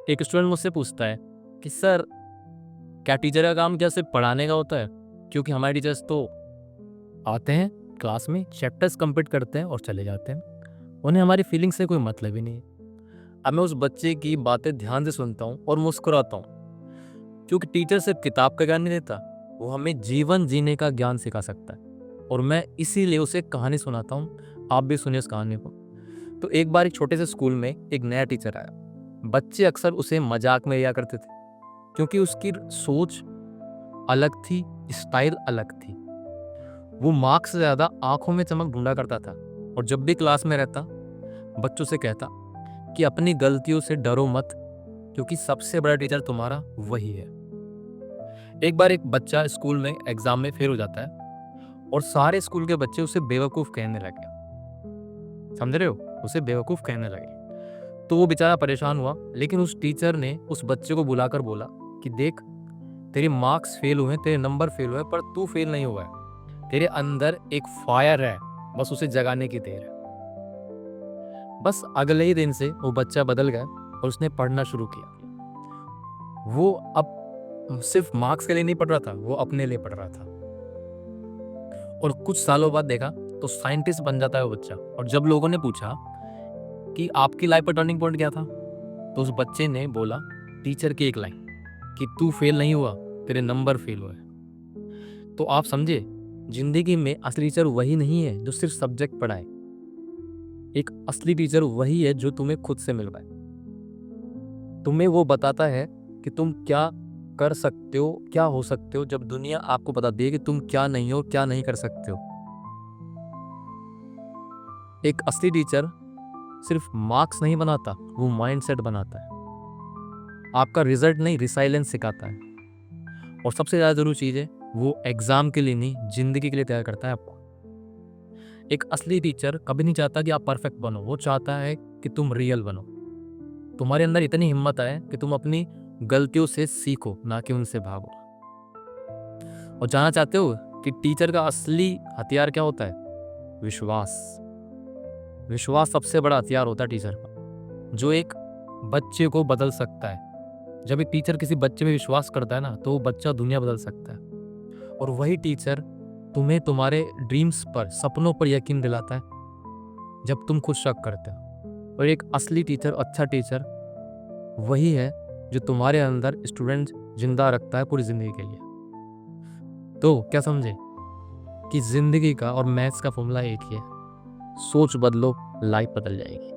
एक स्टूडेंट मुझसे पूछता है कि सर, क्या टीचर का काम क्या सिर्फ पढ़ाने का होता है? क्योंकि हमारे टीचर्स तो आते हैं क्लास में, चैप्टर्स कंप्लीट करते हैं और चले जाते हैं। उन्हें हमारी फीलिंग से कोई मतलब ही नहीं है। अब मैं उस बच्चे की बातें ध्यान से सुनता हूँ और मुस्कुराता हूँ, क्योंकि टीचर सिर्फ किताब का ज्ञान नहीं देता, वो हमें जीवन जीने का ज्ञान सिखा सकता है। और मैं इसीलिए उसे कहानी सुनाता हूँ। आप भी सुनिए उस कहानी को। तो एक बार एक छोटे से स्कूल में एक नया टीचर आया। बच्चे अक्सर उसे मजाक में लिया करते थे, क्योंकि उसकी सोच अलग थी, स्टाइल अलग थी। वो मार्क्स से ज्यादा आंखों में चमक ढूंढा करता था, और जब भी क्लास में रहता बच्चों से कहता कि अपनी गलतियों से डरो मत, क्योंकि सबसे बड़ा टीचर तुम्हारा वही है। एक बार एक बच्चा स्कूल में एग्जाम में फेल हो जाता है, और सारे स्कूल के बच्चे उसे बेवकूफ कहने लगे। समझ रहे हो? उसे बेवकूफ कहने लगे। तो वो बेचारा परेशान हुआ, लेकिन उस टीचर ने उस बच्चे को बुलाकर बोला कि देख, तेरे मार्क्स फेल हुए, तेरे नंबर फेल हुए, पर तू फेल नहीं हुआ है। तेरे अंदर एक फायर है, बस उसे जगाने की देर है। बस अगले ही दिन से वो बच्चा बदल गया और उसने पढ़ना शुरू किया। वो अब सिर्फ मार्क्स के लिए नहीं पढ़ रहा था, वो अपने लिए पढ़ रहा था। और कुछ सालों बाद देखा तो साइंटिस्ट बन जाता है वो बच्चा। और जब लोगों ने पूछा कि आपकी लाइफ का टर्निंग पॉइंट क्या था, तो उस बच्चे ने बोला टीचर की एक लाइन कि तू फेल नहीं हुआ, तेरे नंबर फेल हुए। तो आप समझे, जिंदगी में असली टीचर वही नहीं है जो सिर्फ सब्जेक्ट पढ़ाए। एक असली टीचर वही है जो तुम्हें खुद से मिलवाए। तुम्हें वो बताता है कि तुम क्या कर सकते हो, क्या हो सकते हो, जब दुनिया आपको बता दे कि तुम क्या नहीं हो, क्या नहीं कर सकते हो। एक असली टीचर सिर्फ मार्क्स नहीं बनाता, वो माइंडसेट बनाता है। आपका रिजल्ट नहीं, रिसाइलेंस सिखाता है। और सबसे ज़्यादा जरूरी चीज़ है, वो एग्जाम के लिए नहीं, जिंदगी के लिए तैयार करता है आपको। एक असली टीचर कभी नहीं चाहता कि आप परफेक्ट बनो, वो चाहता है कि तुम रियल बनो। तुम्हारे अंदर इतनी हिम्मत आए कि तुम अपनी गलतियों से सीखो, ना कि उनसे भागो। और जानना चाहते हो कि टीचर का असली हथियार क्या होता है? विश्वास। विश्वास सबसे बड़ा हथियार होता है टीचर का, जो एक बच्चे को बदल सकता है। जब एक टीचर किसी बच्चे पे विश्वास करता है ना, तो वो बच्चा दुनिया बदल सकता है। और वही टीचर तुम्हें तुम्हारे ड्रीम्स पर, सपनों पर यकीन दिलाता है जब तुम खुद शक करते हो। और एक असली टीचर, अच्छा टीचर वही है जो तुम्हारे अंदर स्टूडेंट जिंदा रखता है पूरी जिंदगी के लिए। तो क्या समझे कि जिंदगी का और मैथ्स का फॉर्मूला एक ही है, सोच बदलो, लाइफ बदल जाएगी।